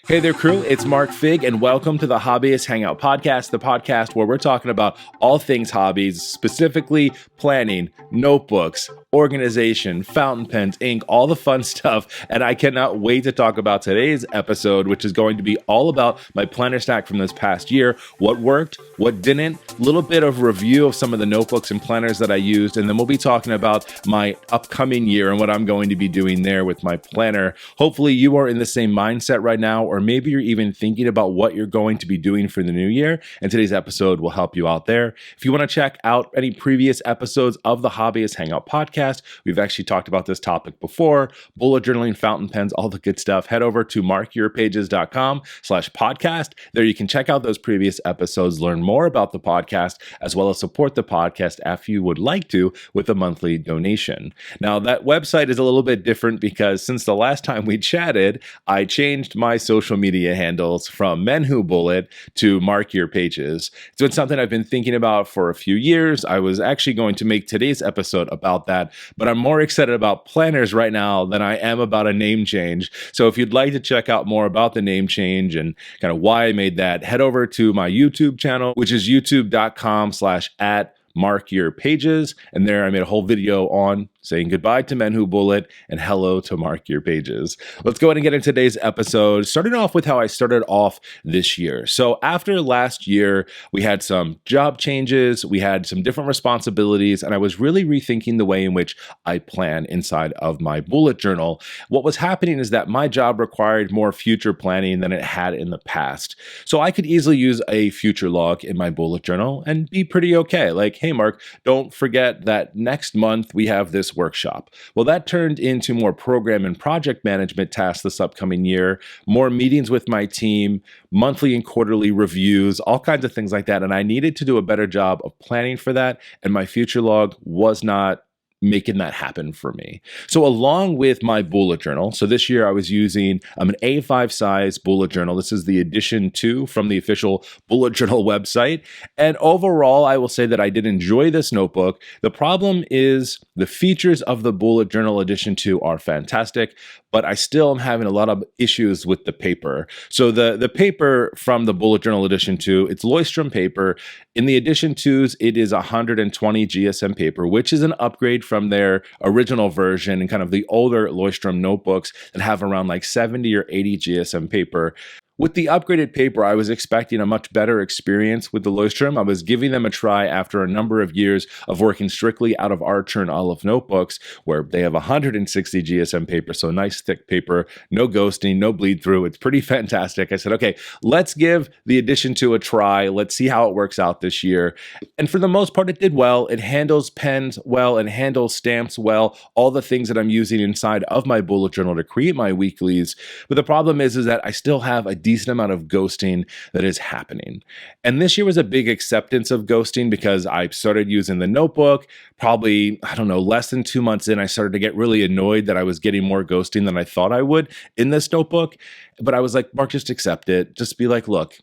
Hey there, crew. It's Mark Fig, and welcome to the Hobbyist Hangout podcast, the podcast where we're talking about all things hobbies, specifically planning, notebooks, organization, fountain pens, ink, all the fun stuff. And I cannot wait to talk about today's episode, which is going to be all about my planner stack from this past year, what worked, what didn't, a little bit of review of some of the notebooks and planners that I used, and then we'll be talking about my upcoming year and what I'm going to be doing there with my planner. Hopefully you are in the same mindset right now, or maybe you're even thinking about what you're going to be doing for the new year, and today's episode will help you out there. If you want to check out any previous episodes of the Hobbyist Hangout podcast, we've actually talked about this topic before, bullet journaling, fountain pens, all the good stuff. Head over to markyourpages.com/podcast. There you can check out those previous episodes, learn more about the podcast, as well as support the podcast if you would like to with a monthly donation. Now, that website is a little bit different because since the last time we chatted, I changed my social media handles from Men Who Bullet to Mark Your Pages. It's been something I've been thinking about for a few years. I was actually going to make today's episode about that, but I'm more excited about planners right now than I am about a name change. So if you'd like to check out more about the name change and kind of why I made that, head over to my YouTube channel, which is youtube.com/@markyourpages. And there I made a whole video on saying goodbye to Men Who Bullet and hello to Mark Your Pages. Let's go ahead and get into today's episode, starting off with how I started off this year. So after last year, we had some job changes, we had some different responsibilities, and I was really rethinking the way in which I plan inside of my bullet journal. What was happening is that my job required more future planning than it had in the past. So I could easily use a future log in my bullet journal and be pretty okay. Like, hey, Mark, don't forget that next month we have this workshop. Well, that turned into more program and project management tasks this upcoming year, more meetings with my team, monthly and quarterly reviews, all kinds of things like that. And I needed to do a better job of planning for that. And my future log was not making that happen for me. So along with my bullet journal, so this year I was using an A5 size bullet journal. This is the edition 2 from the official bullet journal website. And overall, I will say that I did enjoy this notebook. The problem is the features of the bullet journal edition 2 are fantastic, but I still am having a lot of issues with the paper. So the paper from the bullet journal edition 2, it's Leuchtturm paper. In the edition 2s, it is 120 GSM paper, which is an upgrade from their original version and kind of the older Leuchtturm notebooks that have around like 70 or 80 GSM paper. With the upgraded paper, I was expecting a much better experience with the Leuchtturm. I was giving them a try after a number of years of working strictly out of Archer and Olive notebooks, where they have 160 GSM paper, so nice thick paper, no ghosting, no bleed through. It's pretty fantastic. I said, okay, let's give the edition 2 a try. Let's see how it works out this year. And for the most part, it did well. It handles pens well and handles stamps well, all the things that I'm using inside of my bullet journal to create my weeklies. But the problem is that I still have a decent amount of ghosting that is happening. And this year was a big acceptance of ghosting because I started using the notebook. Probably, I don't know, less than 2 months in, I started to get really annoyed that I was getting more ghosting than I thought I would in this notebook. But I was like, Mark, just accept it. Just be like, look,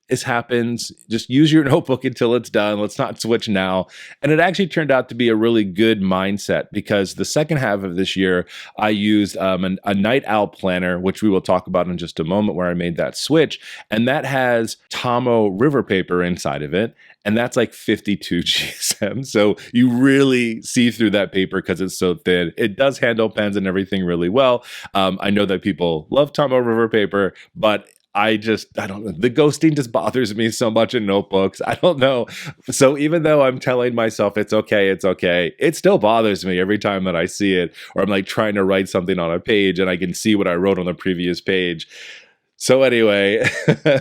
this happens. Just use your notebook until it's done. Let's not switch now. And it actually turned out to be a really good mindset because the second half of this year, I used a night owl planner, which we will talk about in just a moment, where I made that switch. And that has Tomo river paper inside of it. And that's like 52 GSM. So you really see through that paper because it's so thin. It does handle pens and everything really well. I know that people love Tomo river paper, but I don't know. The ghosting just bothers me so much in notebooks. I don't know. So even though I'm telling myself it's okay, it still bothers me every time that I see it, or I'm like trying to write something on a page and I can see what I wrote on the previous page. So anyway,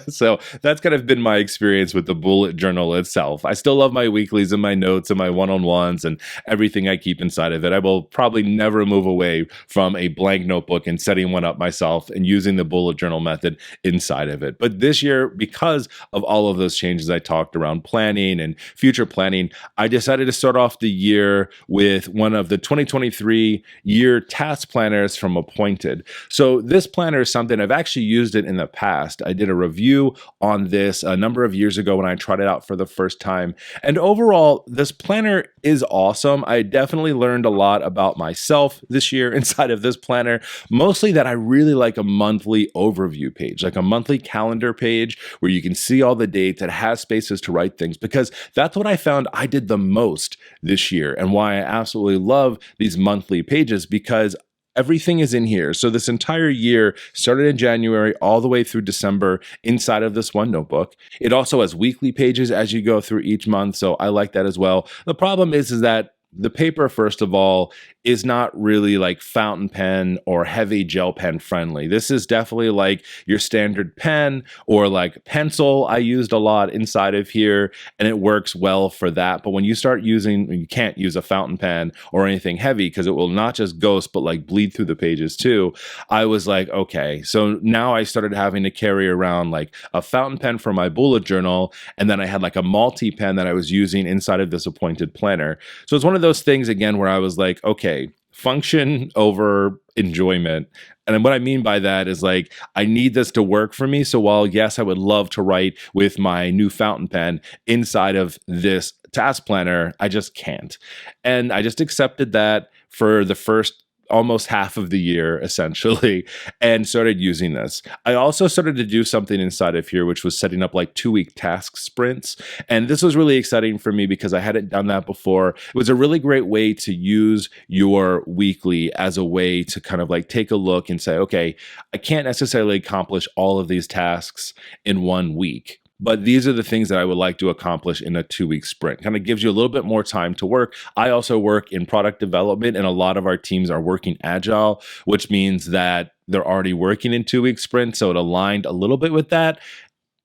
so that's kind of been my experience with the bullet journal itself. I still love my weeklies and my notes and my one-on-ones and everything I keep inside of it. I will probably never move away from a blank notebook and setting one up myself and using the bullet journal method inside of it. But this year, because of all of those changes I talked around planning and future planning, I decided to start off the year with one of the 2023 year task planners from Appointed. So this planner is something I've actually used it in the past. I did a review on this a number of years ago when I tried it out for the first time. And overall, this planner is awesome. I definitely learned a lot about myself this year inside of this planner, mostly that I really like a monthly overview page, like a monthly calendar page where you can see all the dates that has spaces to write things, because that's what I found I did the most this year and why I absolutely love these monthly pages, because everything is in here. So this entire year started in January all the way through December inside of this one notebook. It also has weekly pages as you go through each month. So I like that as well. The problem is that the paper, first of all, is not really like fountain pen or heavy gel pen friendly. This is definitely like your standard pen or like pencil. I used a lot inside of here and it works well for that. But when you start using, you can't use a fountain pen or anything heavy because it will not just ghost, but like bleed through the pages too. I was like, okay. So now I started having to carry around like a fountain pen for my bullet journal. And then I had like a multi pen that I was using inside of this appointed planner. So it's one of those things again where I was like, okay, function over enjoyment. And what I mean by that is like, I need this to work for me. So while yes, I would love to write with my new fountain pen inside of this task planner, I just can't. And I just accepted that for the first almost half of the year, essentially, and started using this. I also started to do something inside of here, which was setting up like 2-week task sprints. And this was really exciting for me because I hadn't done that before. It was a really great way to use your weekly as a way to kind of like take a look and say, okay, I can't necessarily accomplish all of these tasks in 1 week, but these are the things that I would like to accomplish in a 2-week sprint. Kind of gives you a little bit more time to work. I also work in product development, and a lot of our teams are working agile, which means that they're already working in 2-week sprints. So it aligned a little bit with that.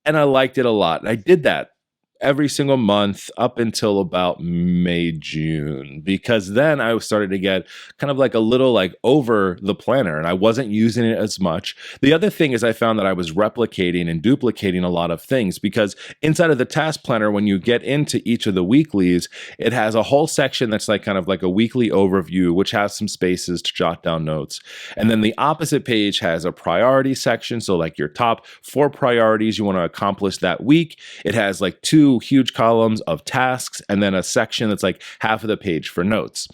And I liked it a lot. And I did that every single month up until about May, June, because then I started to get kind of like a little like over the planner and I wasn't using it as much. The other thing is I found that I was replicating and duplicating a lot of things, because inside of the task planner, when you get into each of the weeklies, it has a whole section that's like kind of like a weekly overview, which has some spaces to jot down notes. And then the opposite page has a priority section. So like your top 4 priorities you want to accomplish that week. It has like 2 huge columns of tasks and then a section that's like half of the page for notes.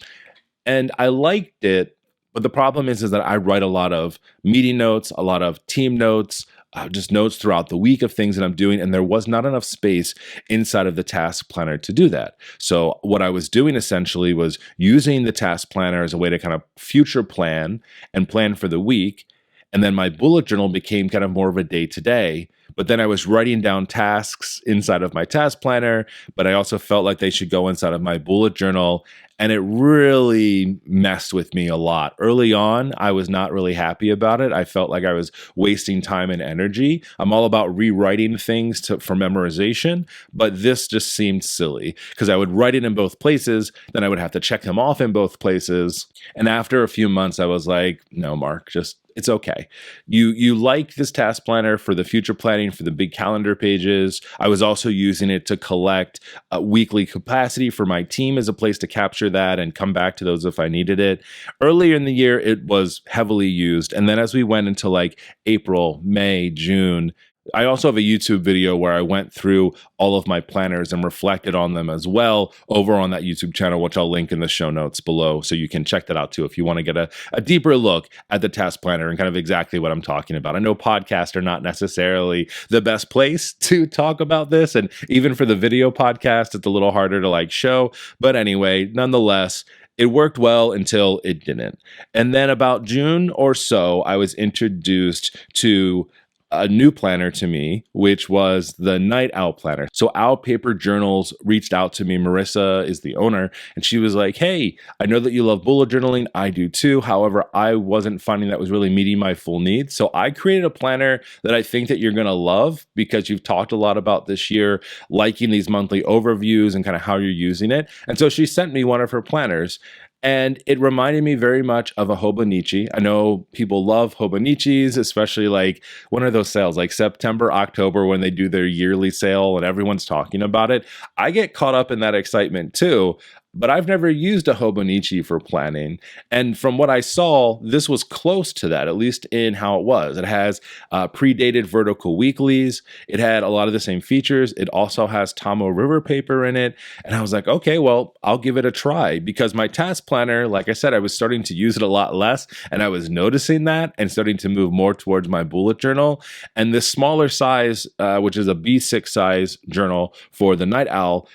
And I liked it, but the problem is that I write a lot of meeting notes, a lot of team notes, just notes throughout the week of things that I'm doing, and there was not enough space inside of the task planner to do that. So what I was doing essentially was using the task planner as a way to kind of future plan and plan for the week. And then my bullet journal became kind of more of a day-to-day. But then I was writing down tasks inside of my task planner, but I also felt like they should go inside of my bullet journal. And it really messed with me a lot. Early on, I was not really happy about it. I felt like I was wasting time and energy. I'm all about rewriting things for memorization, but this just seemed silly because I would write it in both places, then I would have to check them off in both places. And after a few months, I was like, no, Mark, it's okay. You like this task planner for the future planning, for the big calendar pages. I was also using it to collect weekly capacity for my team as a place to capture that and come back to those if I needed it. Earlier in the year, it was heavily used. And then as we went into like April, May, June, I also have a YouTube video where I went through all of my planners and reflected on them as well over on that YouTube channel, which I'll link in the show notes below. So you can check that out too if you want to get a deeper look at the task planner and kind of exactly what I'm talking about. I know podcasts are not necessarily the best place to talk about this. And even for the video podcast, it's a little harder to like show. But anyway, nonetheless, it worked well until it didn't. And then about June or so, I was introduced to a new planner to me, which was the Night Owl Planner. So Owl Paper Journals reached out to me. Marissa is the owner, and she was like, hey, I know that you love bullet journaling. I do too. However, I wasn't finding that was really meeting my full needs. So I created a planner that I think that you're going to love because you've talked a lot about this year, liking these monthly overviews and kind of how you're using it. And so she sent me one of her planners. And it reminded me very much of a Hobonichi. I know people love Hobonichis, especially like one of those sales, like September, October, when they do their yearly sale and everyone's talking about it. I get caught up in that excitement too. but I've never used a Hobonichi for planning. And from what I saw, this was close to that, at least in how it was. It has predated vertical weeklies. It had a lot of the same features. It also has Tomo River paper in it. And I was like, okay, well, I'll give it a try, because my task planner, like I said, I was starting to use it a lot less, and I was noticing that and starting to move more towards my bullet journal. And this smaller size, which is a B6 size journal for the Night Owl,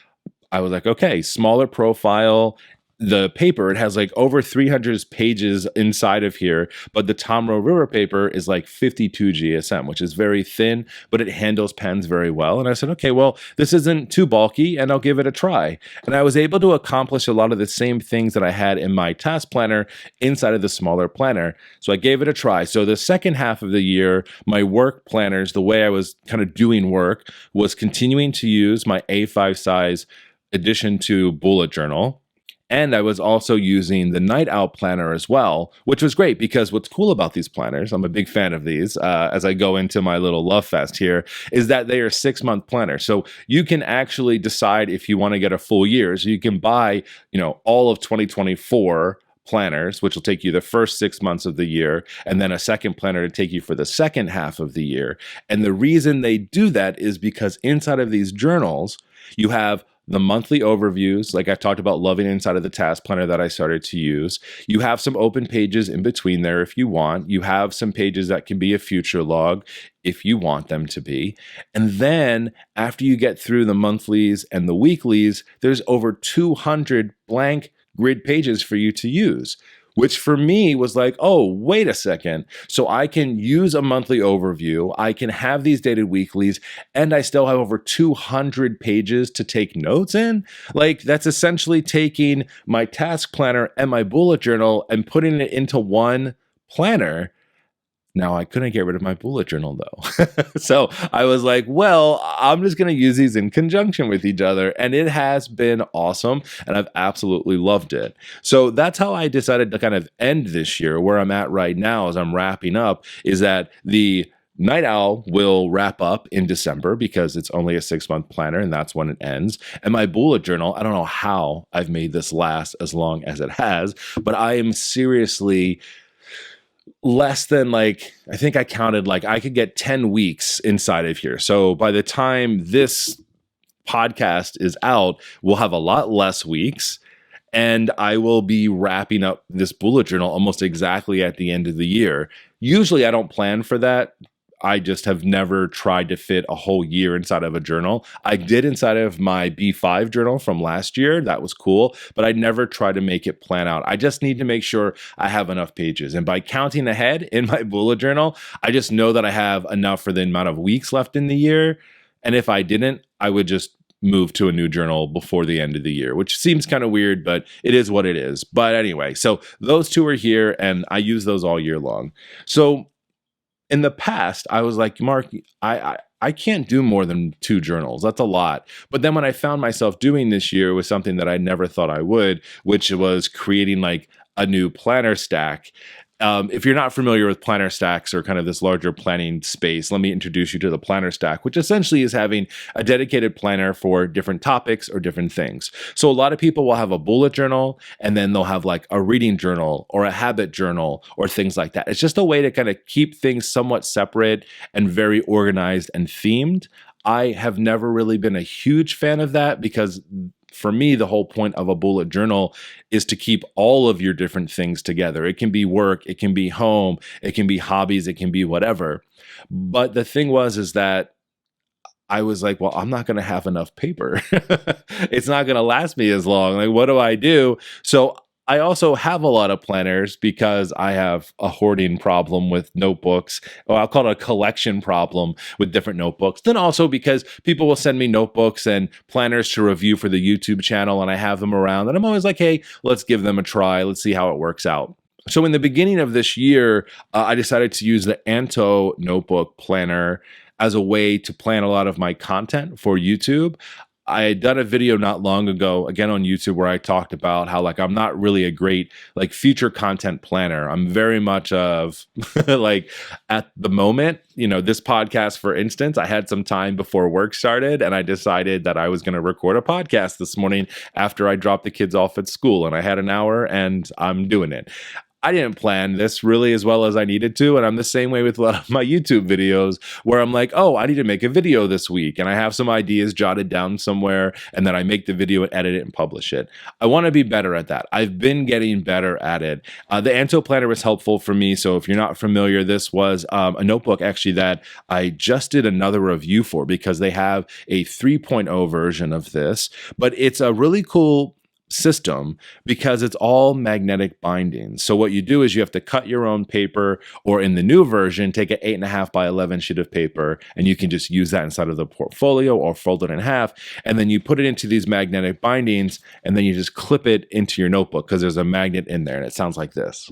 I was like, okay, smaller profile. The paper, it has like over 300 pages inside of here, but the Tomo River paper is like 52 GSM, which is very thin, but it handles pens very well. And I said, okay, well, this isn't too bulky, and I'll give it a try. And I was able to accomplish a lot of the same things that I had in my task planner inside of the smaller planner. So I gave it a try. So the second half of the year, my work planners, the way I was kind of doing work, was continuing to use my A5 size addition to bullet journal. And I was also using the Night Owl planner as well, which was great, because what's cool about these planners, I'm a big fan of these as I go into my little love fest here, is that they are 6-month planners. So you can actually decide if you want to get a full year. So you can buy, all of 2024 planners, which will take you the first 6 months of the year, and then a second planner to take you for the second half of the year. And the reason they do that is because inside of these journals, you have the monthly overviews, like I talked about loving inside of the task planner that I started to use. You have some open pages in between there if you want. You have some pages that can be a future log if you want them to be. And then after you get through the monthlies and the weeklies, there's over 200 blank grid pages for you to use, which for me was like, oh, wait a second. So I can use a monthly overview, I can have these dated weeklies, and I still have over 200 pages to take notes in? Like, that's essentially taking my task planner and my bullet journal and putting it into one planner. Now, I couldn't get rid of my bullet journal though. So I was like, well, I'm just going to use these in conjunction with each other. And it has been awesome. And I've absolutely loved it. So that's how I decided to kind of end this year. Where I'm at right now as I'm wrapping up is that the Night Owl will wrap up in December, because it's only a 6-month planner and that's when it ends. And my bullet journal, I don't know how I've made this last as long as it has, but I am seriously less than, like, I think I counted, like, I could get 10 weeks inside of here. So by the time this podcast is out, we'll have a lot less weeks, and I will be wrapping up this bullet journal almost exactly at the end of the year. Usually I don't plan for that. I just have never tried to fit a whole year inside of a journal. I did inside of my B5 journal from last year. That was cool, but I never tried to make it plan out. I just need to make sure I have enough pages. And by counting ahead in my bullet journal, I just know that I have enough for the amount of weeks left in the year. And if I didn't, I would just move to a new journal before the end of the year, which seems kind of weird, but it is what it is. But anyway, so those two are here and I use those all year long. So in the past, I was like, Mark, I can't do more than 2 journals. That's a lot. But then when I found myself doing this year was something that I never thought I would, which was creating like a new planner stack. If you're not familiar with planner stacks or kind of this larger planning space, let me introduce you to the planner stack, which essentially is having a dedicated planner for different topics or different things. So a lot of people will have a bullet journal, and then they'll have like a reading journal or a habit journal or things like that. It's just a way to kind of keep things somewhat separate and very organized and themed. I have never really been a huge fan of that, because for me, the whole point of a bullet journal is to keep all of your different things together. It can be work, it can be home, it can be hobbies, it can be whatever. But the thing is that I was like, well, I'm not going to have enough paper. It's not going to last me as long. Like, what do I do? So I also have a lot of planners because I have a hoarding problem with notebooks. Or I'll call it a collection problem with different notebooks. Then also because people will send me notebooks and planners to review for the YouTube channel, and I have them around. And I'm always like, hey, let's give them a try. Let's see how it works out. So in the beginning of this year, I decided to use the Antou notebook planner as a way to plan a lot of my content for YouTube. I had done a video not long ago, again on YouTube, where I talked about how like I'm not really a great like future content planner. I'm very much of like at the moment, this podcast, for instance, I had some time before work started and I decided that I was going to record a podcast this morning after I dropped the kids off at school, and I had an hour and I'm doing it. I didn't plan this really as well as I needed to. And I'm the same way with a lot of my YouTube videos where I'm like, oh, I need to make a video this week. And I have some ideas jotted down somewhere, and then I make the video and edit it and publish it. I want to be better at that. I've been getting better at it. The Antou planner was helpful for me. So if you're not familiar, this was a notebook actually that I just did another review for, because they have a 3.0 version of this, but it's a really cool system because it's all magnetic bindings. So what you do is you have to cut your own paper, or in the new version, take an 8.5 by 11 sheet of paper, and you can just use that inside of the portfolio or fold it in half. And then you put it into these magnetic bindings, and then you just clip it into your notebook because there's a magnet in there, and it sounds like this.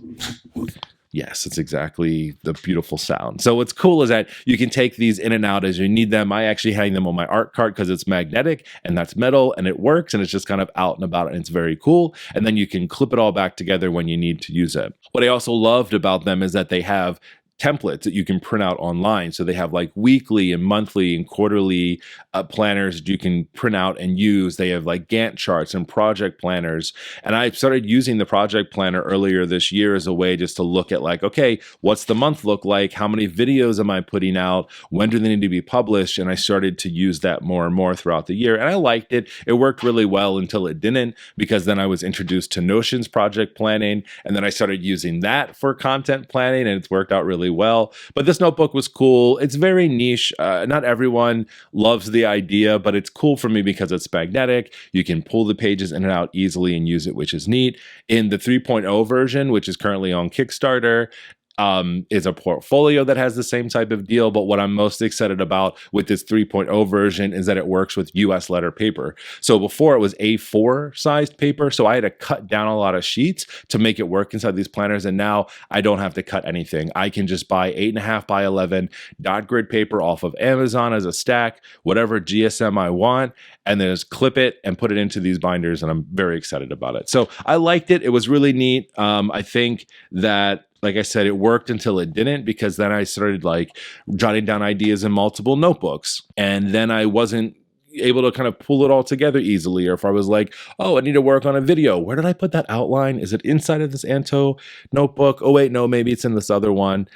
Yes, it's exactly the beautiful sound. So what's cool is that you can take these in and out as you need them. I actually hang them on my art cart because it's magnetic and that's metal and it works, and it's just kind of out and about, and it's very cool. And then you can clip it all back together when you need to use it. What I also loved about them is that they have templates that you can print out online. So they have like weekly and monthly and quarterly planners that you can print out and use. They have like Gantt charts and project planners. And I started using the project planner earlier this year as a way just to look at like, okay, what's the month look like? How many videos am I putting out? When do they need to be published? And I started to use that more and more throughout the year. And I liked it. It worked really well until it didn't, because then I was introduced to Notion's project planning. And then I started using that for content planning, and it's worked out really well. But this notebook was cool. It's very niche. Not everyone loves the idea, but it's cool for me because it's magnetic. You can pull the pages in and out easily and use it, which is neat. In the 3.0 version, which is currently on Kickstarter, is a portfolio that has the same type of deal. But what I'm most excited about with this 3.0 version is that it works with US letter paper. So before it was A4 sized paper, so I had to cut down a lot of sheets to make it work inside these planners. And now I don't have to cut anything. I can just buy 8.5 by 11 dot grid paper off of Amazon as a stack, whatever GSM I want, and then just clip it and put it into these binders. And I'm very excited about it. So I liked it. It was really neat. I think that, like I said, it worked until it didn't, because then I started like jotting down ideas in multiple notebooks, and then I wasn't able to kind of pull it all together easily. Or if I was like, oh, I need to work on a video, where did I put that outline? Is it inside of this Antou notebook? Oh wait, no, maybe it's in this other one.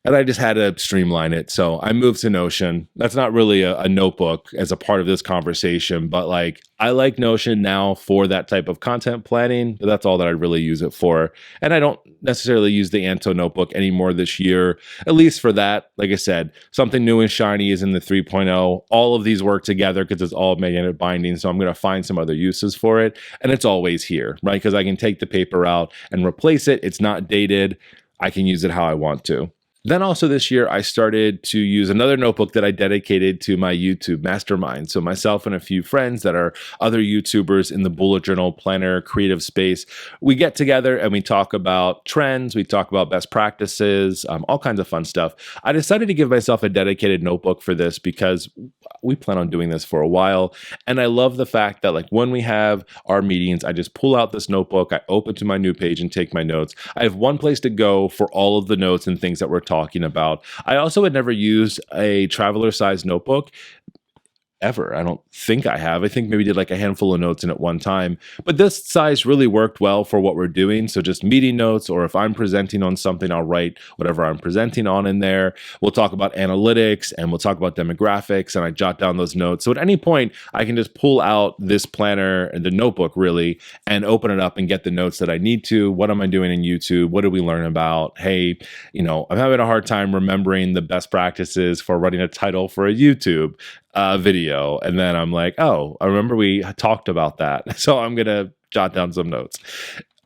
And I just had to streamline it. So I moved to Notion. That's not really a notebook as a part of this conversation, but like I like Notion now for that type of content planning. But that's all that I really use it for. And I don't necessarily use the Antou notebook anymore this year, at least for that. Like I said, something new and shiny is in the 3.0. All of these work together because it's all magnetic binding. So I'm going to find some other uses for it. And it's always here, right? Because I can take the paper out and replace it. It's not dated. I can use it how I want to. Then also this year, I started to use another notebook that I dedicated to my YouTube mastermind. So myself and a few friends that are other YouTubers in the bullet journal planner creative space, we get together and we talk about trends, we talk about best practices, all kinds of fun stuff. I decided to give myself a dedicated notebook for this because we plan on doing this for a while. And I love the fact that like when we have our meetings, I just pull out this notebook, I open to my new page and take my notes. I have one place to go for all of the notes and things that we're talking about. I also had never used a traveler size notebook ever. I don't think I have. I think maybe did like a handful of notes in at one time, but this size really worked well for what we're doing. So just meeting notes, or if I'm presenting on something, I'll write whatever I'm presenting on in there. We'll talk about analytics and we'll talk about demographics, and I jot down those notes. So at any point I can just pull out this planner and the notebook really and open it up and get the notes that I need to. What am I doing in YouTube? What did we learn about? Hey, I'm having a hard time remembering the best practices for writing a title for a YouTube video. And then I'm like, oh, I remember we talked about that. So I'm going to jot down some notes.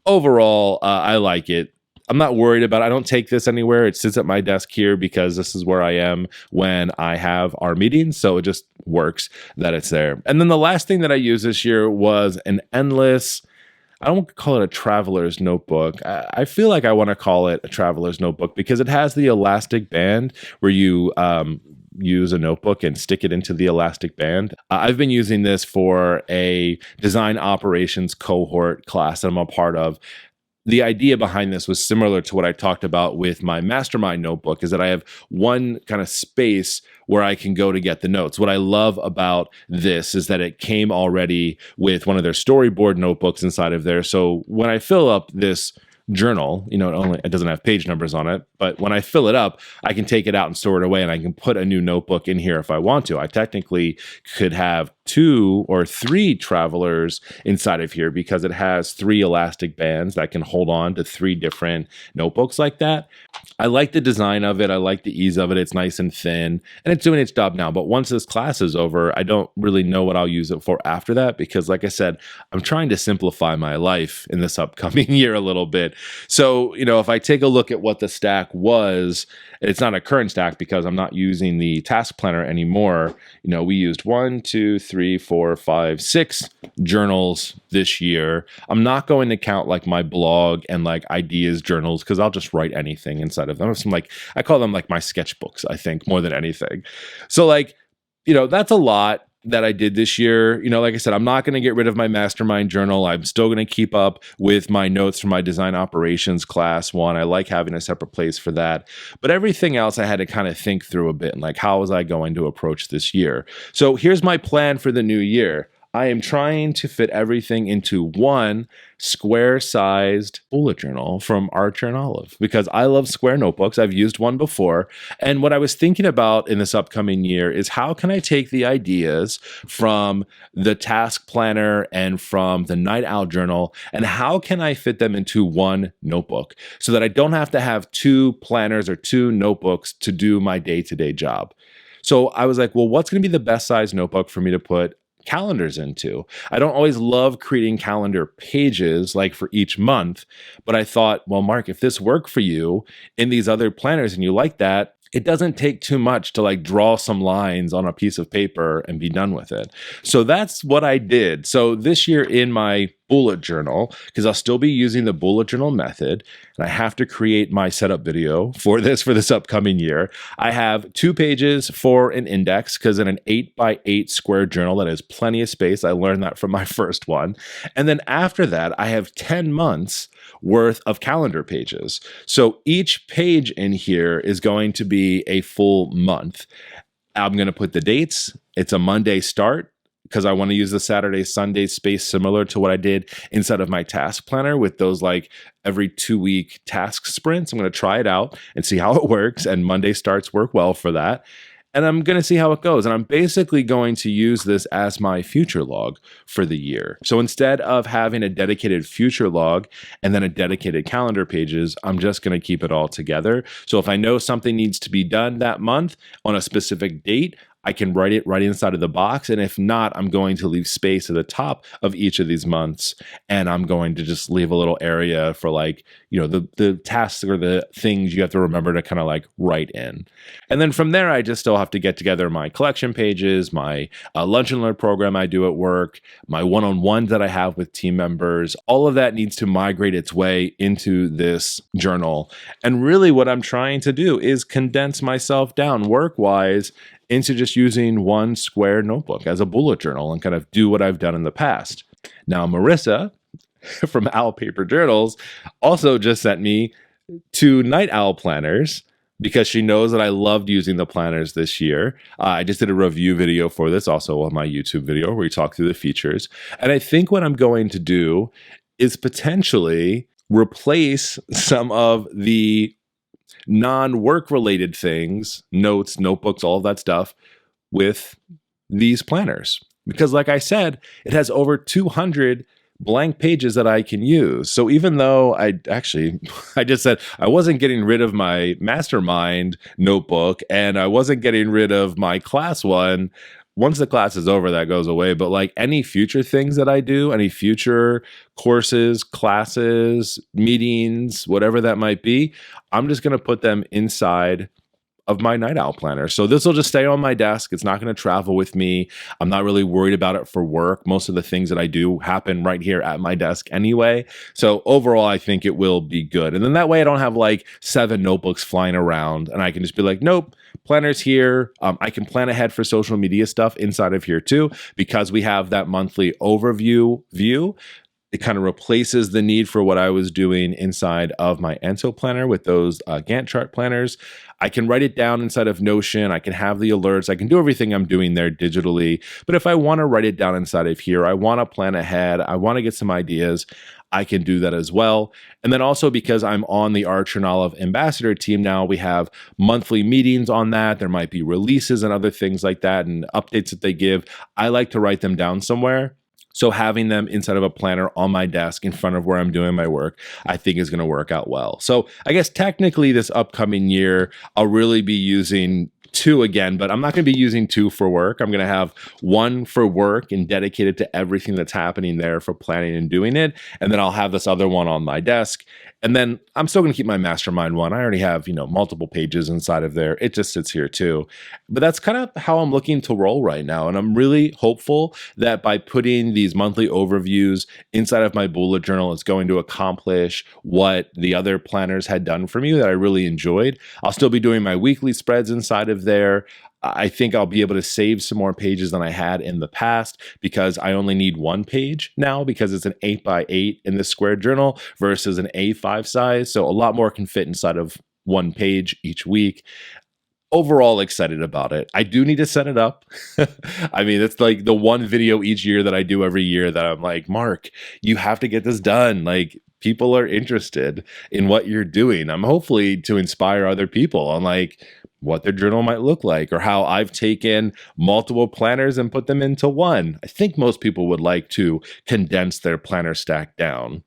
Overall, I like it. I'm not worried about it. I don't take this anywhere. It sits at my desk here because this is where I am when I have our meetings. So it just works that it's there. And then the last thing that I used this year was an endless, I don't call it a traveler's notebook. I feel like I want to call it a traveler's notebook because it has the elastic band where you use a notebook and stick it into the elastic band. I've been using this for a design operations cohort class that I'm a part of. The idea behind this was similar to what I talked about with my mastermind notebook, is that I have one kind of space where I can go to get the notes. What I love about this is that it came already with one of their storyboard notebooks inside of there. So when I fill up this journal, it doesn't have page numbers on it, but when I fill it up, I can take it out and store it away, and I can put a new notebook in here if I want to. I technically could have 2 or 3 travelers inside of here because it has 3 elastic bands that can hold on to 3 different notebooks like that. I like the design of it. I like the ease of it. It's nice and thin, and it's doing its job now. But once this class is over, I don't really know what I'll use it for after that, because like I said, I'm trying to simplify my life in this upcoming year a little bit. So, if I take a look at what the stack was, it's not a current stack because I'm not using the task planner anymore. We used 1, 2, 3, 4, 5, 6 journals this year. I'm not going to count like my blog and like ideas journals, because I'll just write anything inside of them. I call them like my sketchbooks, I think, more than anything. So that's a lot that I did this year. Like I said, I'm not going to get rid of my mastermind journal. I'm still going to keep up with my notes from my design operations class 1. I like having a separate place for that. But everything else I had to kind of think through a bit, and like, how was I going to approach this year? So here's my plan for the new year. I am trying to fit everything into one square-sized bullet journal from Archer and Olive, because I love square notebooks. I've used one before. And what I was thinking about in this upcoming year is, how can I take the ideas from the task planner and from the night owl journal, and how can I fit them into one notebook so that I don't have to have 2 planners or 2 notebooks to do my day-to-day job? So I was like, well, what's going to be the best size notebook for me to put calendars into? I don't always love creating calendar pages like for each month, but I thought, well, Mark, if this worked for you in these other planners and you like that, it doesn't take too much to like draw some lines on a piece of paper and be done with it. So that's what I did. So this year in my bullet journal, because I'll still be using the bullet journal method, and I have to create my setup video for this upcoming year. I have 2 pages for an index, because in an 8x8 square journal, that is plenty of space. I learned that from my first one. And then after that, I have 10 months worth of calendar pages. So each page in here is going to be a full month. I'm going to put the dates. It's a Monday start, because I want to use the Saturday, Sunday space similar to what I did inside of my task planner with those like every 2-week task sprints. I'm going to try it out and see how it works. And Monday starts work well for that. And I'm going to see how it goes. And I'm basically going to use this as my future log for the year. So instead of having a dedicated future log and then a dedicated calendar pages, I'm just going to keep it all together. So if I know something needs to be done that month on a specific date, I can write it right inside of the box. And if not, I'm going to leave space at the top of each of these months. And I'm going to just leave a little area for like, the tasks or the things you have to remember to kind of like write in. And then from there, I just still have to get together my collection pages, my lunch and learn program I do at work, my one-on-ones that I have with team members. All of that needs to migrate its way into this journal. And really what I'm trying to do is condense myself down work-wise into just using one square notebook as a bullet journal and kind of do what I've done in the past. Now, Marissa from Owl Paper Journals also just sent me 2 night owl planners, because she knows that I loved using the planners this year. I just did a review video for this also on my YouTube video where we talk through the features. And I think what I'm going to do is potentially replace some of the non-work related things, notes, notebooks, all of that stuff, with these planners. Because like I said, it has over 200 blank pages that I can use. So even though I just said I wasn't getting rid of my mastermind notebook and I wasn't getting rid of my class one, once the class is over, that goes away. But like any future things that I do, any future courses, classes, meetings, whatever that might be, I'm just going to put them inside of my Night Owl planner. So this will just stay on my desk. It's not going to travel with me. I'm not really worried about it for work. Most of the things that I do happen right here at my desk anyway. So overall, I think it will be good. And then that way I don't have like 7 notebooks flying around, and I can just be like, nope, planner's here. I can plan ahead for social media stuff inside of here too, because we have that monthly overview view. It kind of replaces the need for what I was doing inside of my Antou planner with those Gantt chart planners. I can write it down inside of Notion. I can have the alerts. I can do everything I'm doing there digitally. But if I want to write it down inside of here, I want to plan ahead, I want to get some ideas, I can do that as well. And then also because I'm on the Archer and Olive ambassador team now, we have monthly meetings on that. There might be releases and other things like that and updates that they give. I like to write them down somewhere. So having them inside of a planner on my desk in front of where I'm doing my work, I think is going to work out well. So I guess technically this upcoming year, I'll really be using 2 again, but I'm not going to be using 2 for work. I'm going to have 1 for work and dedicated to everything that's happening there for planning and doing it. And then I'll have this other one on my desk. And then I'm still going to keep my mastermind one. I already have, multiple pages inside of there. It just sits here too. But that's kind of how I'm looking to roll right now. And I'm really hopeful that by putting these monthly overviews inside of my bullet journal, it's going to accomplish what the other planners had done for me that I really enjoyed. I'll still be doing my weekly spreads inside of there. I think I'll be able to save some more pages than I had in the past because I only need 1 page now because it's an 8x8 in the square journal versus an A5 size. So a lot more can fit inside of 1 page each week. Overall excited about it. I do need to set it up. I mean, it's like the 1 video each year that I do every year that I'm like, Mark, you have to get this done. Like, people are interested in what you're doing. I'm hopefully to inspire other people on like what their journal might look like or how I've taken multiple planners and put them into one. I think most people would like to condense their planner stack down.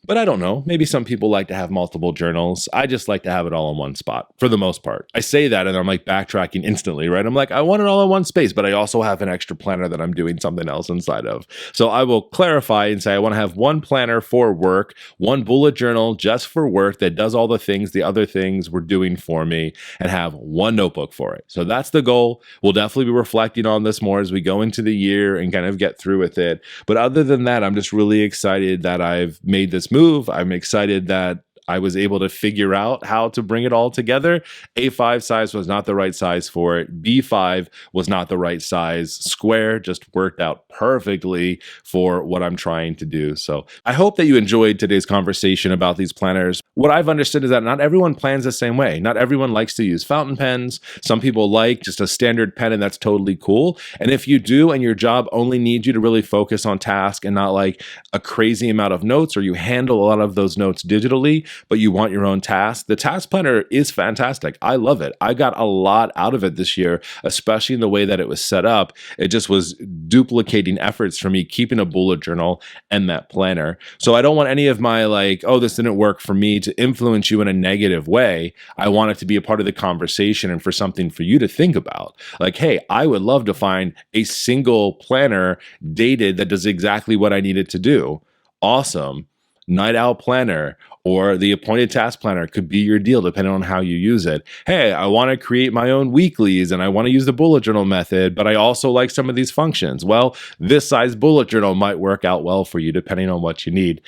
But I don't know. Maybe some people like to have multiple journals. I just like to have it all in one spot for the most part. I say that and I'm like backtracking instantly, right? I'm like, I want it all in one space, but I also have an extra planner that I'm doing something else inside of. So I will clarify and say I want to have 1 planner for work, 1 bullet journal just for work that does all the things the other things were doing for me, and have 1 notebook for it. So that's the goal. We'll definitely be reflecting on this more as we go into the year and kind of get through with it. But other than that, I'm just really excited that I've made this move. I'm excited that I was able to figure out how to bring it all together. A5 size was not the right size for it. B5 was not the right size. Square just worked out perfectly for what I'm trying to do. So I hope that you enjoyed today's conversation about these planners. What I've understood is that not everyone plans the same way. Not everyone likes to use fountain pens. Some people like just a standard pen, and that's totally cool. And if you do, and your job only needs you to really focus on task and not like a crazy amount of notes, or you handle a lot of those notes digitally, but you want your own task, the task planner is fantastic. I love it. I got a lot out of it this year, especially in the way that it was set up. It just was duplicating efforts for me, keeping a bullet journal and that planner. So I don't want any of my like, oh, this didn't work for me to influence you in a negative way. I want it to be a part of the conversation and for something for you to think about. Like, hey, I would love to find a single planner dated that does exactly what I need it to do. Awesome. Night Owl Planner or the Appointed Task Planner could be your deal depending on how you use it. Hey, I want to create my own weeklies and I want to use the bullet journal method, but I also like some of these functions. Well, this size bullet journal might work out well for you depending on what you need.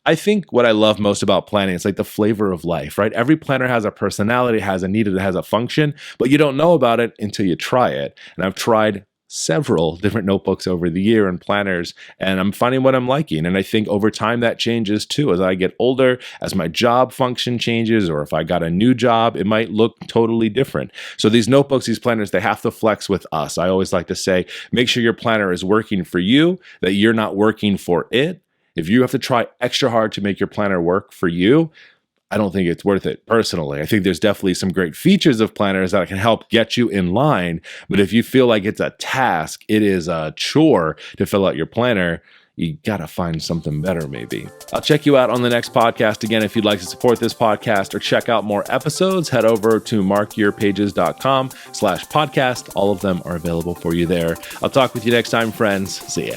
I think what I love most about planning is like the flavor of life, right? Every planner has a personality, has a need, it has a function, but you don't know about it until you try it. And I've tried several different notebooks over the year and planners, and I'm finding what I'm liking. And I think over time that changes too. As I get older, as my job function changes, or if I got a new job, it might look totally different. So these notebooks, these planners, they have to flex with us. I always like to say, make sure your planner is working for you, that you're not working for it. If you have to try extra hard to make your planner work for you, I don't think it's worth it personally. I think there's definitely some great features of planners that can help get you in line. But if you feel like it's a task, it is a chore to fill out your planner, you got to find something better maybe. I'll check you out on the next podcast. Again, if you'd like to support this podcast or check out more episodes, head over to markyourpages.com/podcast. All of them are available for you there. I'll talk with you next time, friends. See ya.